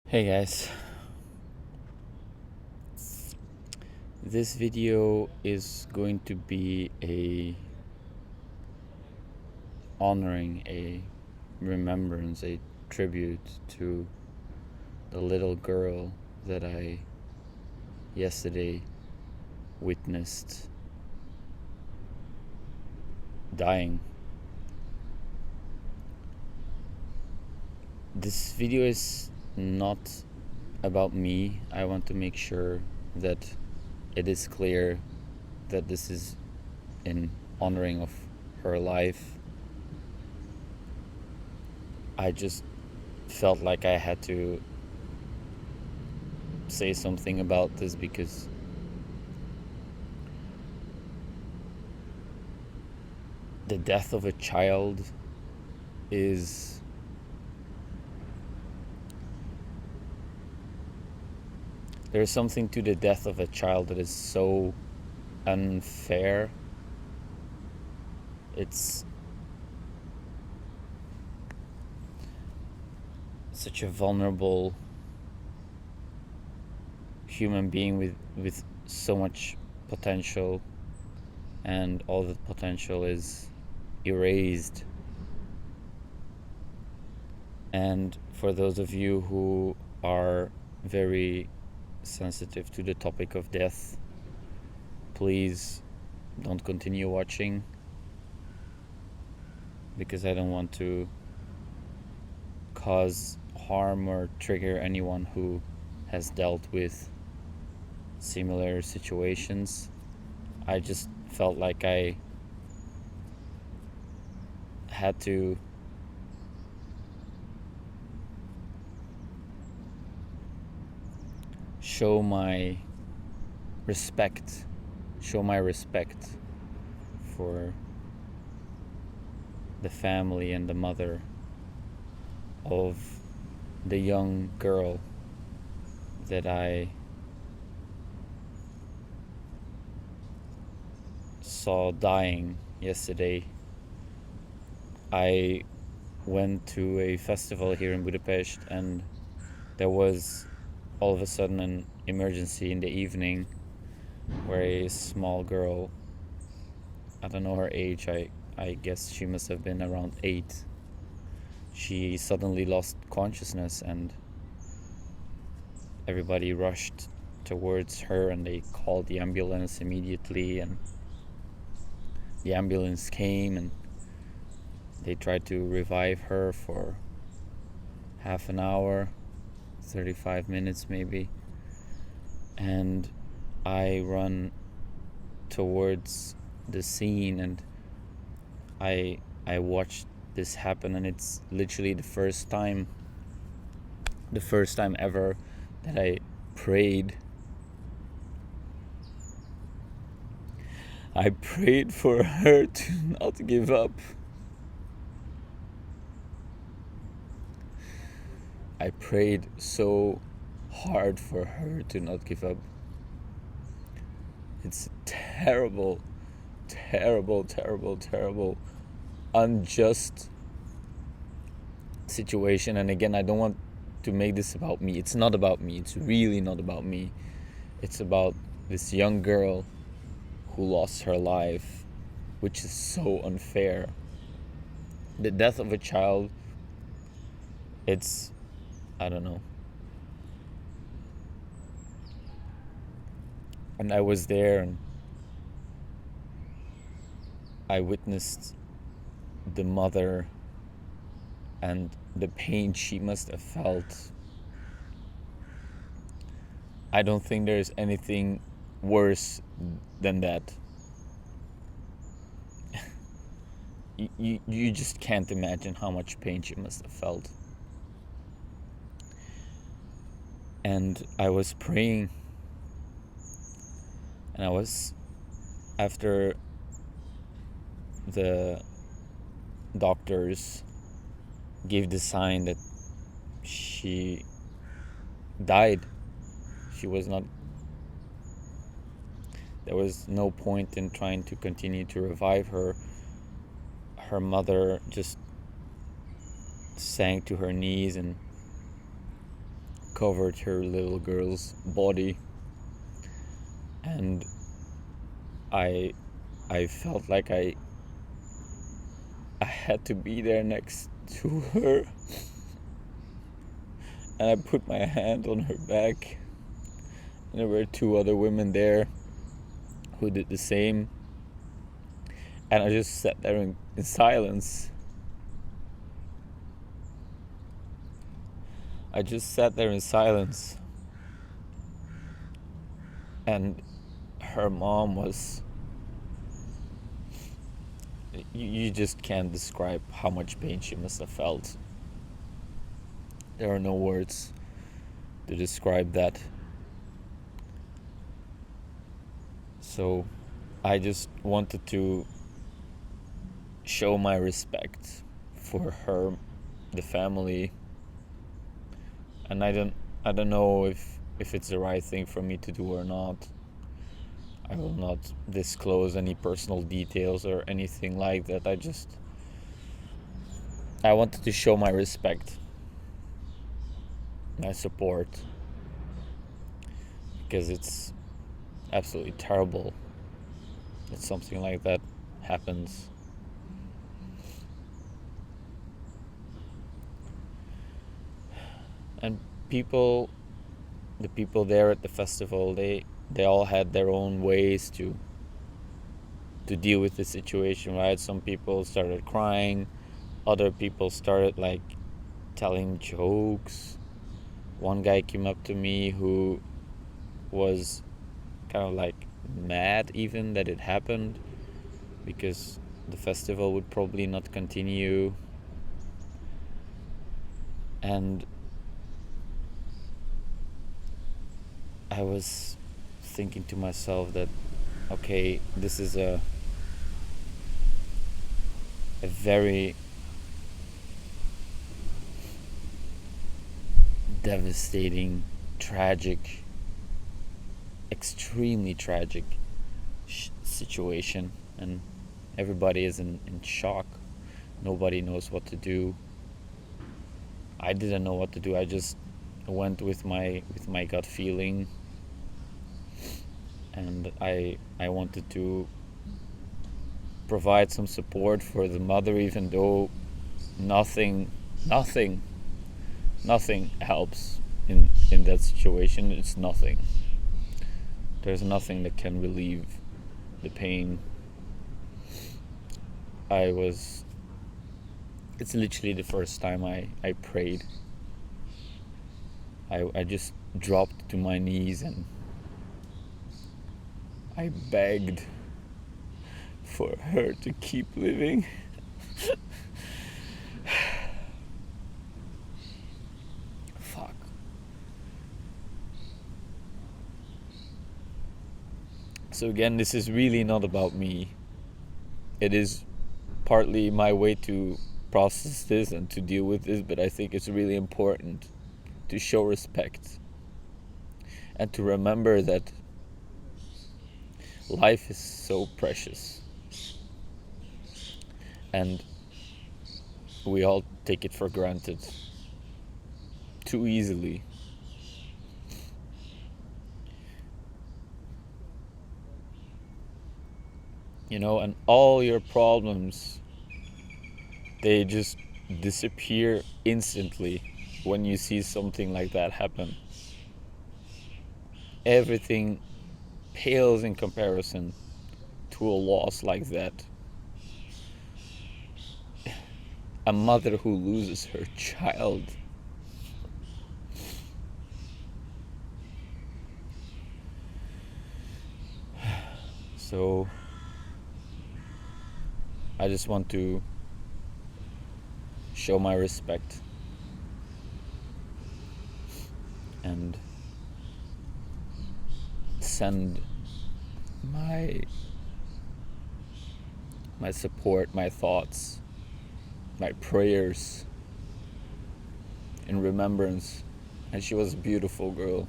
Hey guys, this video is going to be a honoring, a remembrance, a tribute to the little girl that I yesterday witnessed dying. This video is not about me. I want to make sure that it is clear that this is in honoring of her life. I just felt like I had to say something about this because the death of a child is there's something to the death of a child that is so unfair. It's such a vulnerable human being with so much potential, and all the potential is erased. And for those of you who are very sensitive to the topic of death, please don't continue watching, because I don't want to cause harm or trigger anyone who has dealt with similar situations. I just felt like I had to show my respect for the family and the mother of the young girl that I saw dying yesterday. I went to a festival here in Budapest, and there was all of a sudden an emergency in the evening where a small girl, I don't know her age, I guess she must have been around 8, she suddenly lost consciousness, and everybody rushed towards her and they called the ambulance immediately, and the ambulance came and they tried to revive her for half an hour, 35 minutes maybe, and I run towards the scene and I watched this happen, and it's literally the first time ever that I prayed. I prayed for her to not give up. I prayed so hard for her to not give up. It's a terrible, terrible, terrible, terrible, unjust situation. And again, I don't want to make this about me. It's not about me. It's really not about me. It's about this young girl who lost her life, which is so unfair. The death of a child, it's, I don't know. And I was there and I witnessed the mother and the pain she must have felt. I don't think there's anything worse than that. You just can't imagine how much pain she must have felt. And I was praying, and I was, after the doctors gave the sign that she died, she was not, there was no point in trying to continue to revive her. Her mother just sank to her knees and covered her little girl's body, and I I felt like I had to be there next to her, and I put my hand on her back, and there were two other women there who did the same, and I just sat there in silence. I just sat there in silence, and her mom was... You just can't describe how much pain she must have felt. There are no words to describe that. So I just wanted to show my respect for her, the family, and I don't know if it's the right thing for me to do or not. I will not disclose any personal details or anything like that. I wanted to show my respect, my support, because it's absolutely terrible that something like that happens. And the people there at the festival, they all had their own ways to deal with the situation, right? Some people started crying, other people started like telling jokes. One guy came up to me who was kind of like mad even that it happened, because the festival would probably not continue. And I was thinking to myself that, okay, this is a very devastating, tragic, extremely tragic situation, and everybody is in shock. Nobody knows what to do. I didn't know what to do. I just went with my gut feeling, and I wanted to provide some support for the mother, even though nothing helps in that situation. It's nothing. There's nothing that can relieve the pain. It's literally the first time I prayed. I just dropped to my knees and I begged for her to keep living. Fuck. So again, this is really not about me. It is partly my way to process this and to deal with this, but I think it's really important to show respect and to remember that life is so precious and we all take it for granted too easily. You know, and all your problems, they just disappear instantly when you see something like that happen. Everything pales in comparison to a loss like that. A mother who loses her child. So I just want to show my respect and send my support, my thoughts, my prayers in remembrance. And she was a beautiful girl.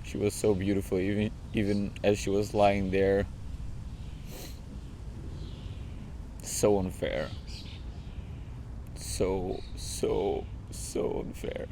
She was so beautiful, even as she was lying there. So unfair. So unfair.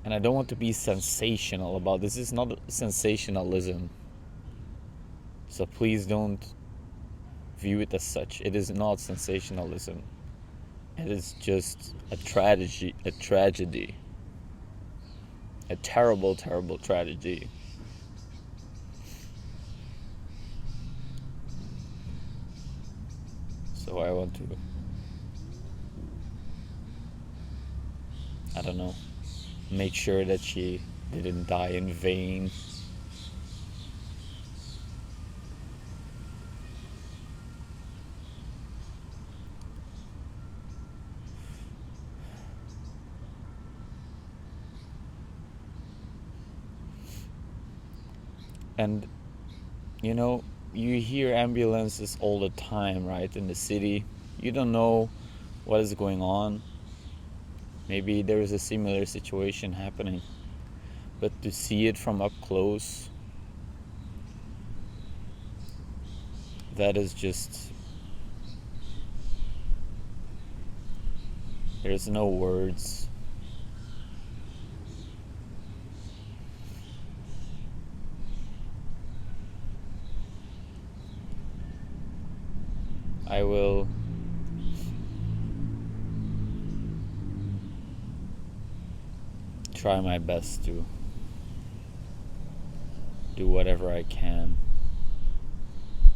And I don't want to be sensational about this. Is not sensationalism. So please don't view it as such. It is not sensationalism. It is just a tragedy, a terrible, terrible tragedy. So I want to, I don't know, make sure that she didn't die in vain. And you know, you hear ambulances all the time, right, in the city. You don't know what is going on. Maybe there is a similar situation happening. But to see it from up close, that is just, there's no words. I will try my best to do whatever I can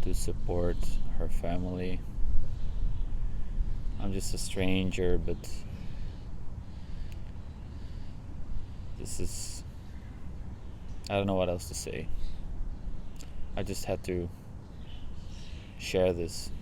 to support her family. I'm just a stranger, but this is, I don't know what else to say. I just had to share this.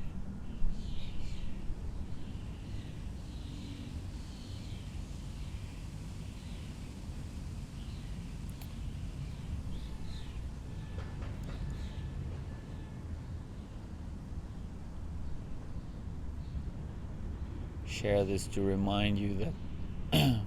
Share this to remind you that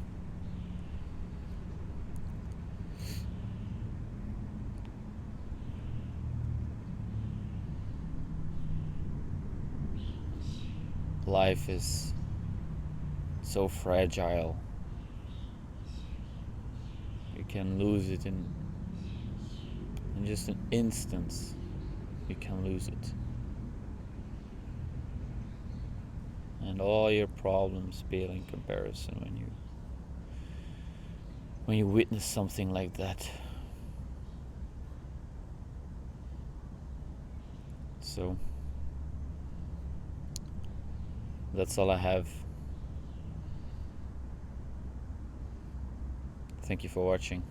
life is so fragile. You can lose it in just an instant. You can lose it. And all your problems pale in comparison when you witness something like that. So that's all I have. Thank you for watching.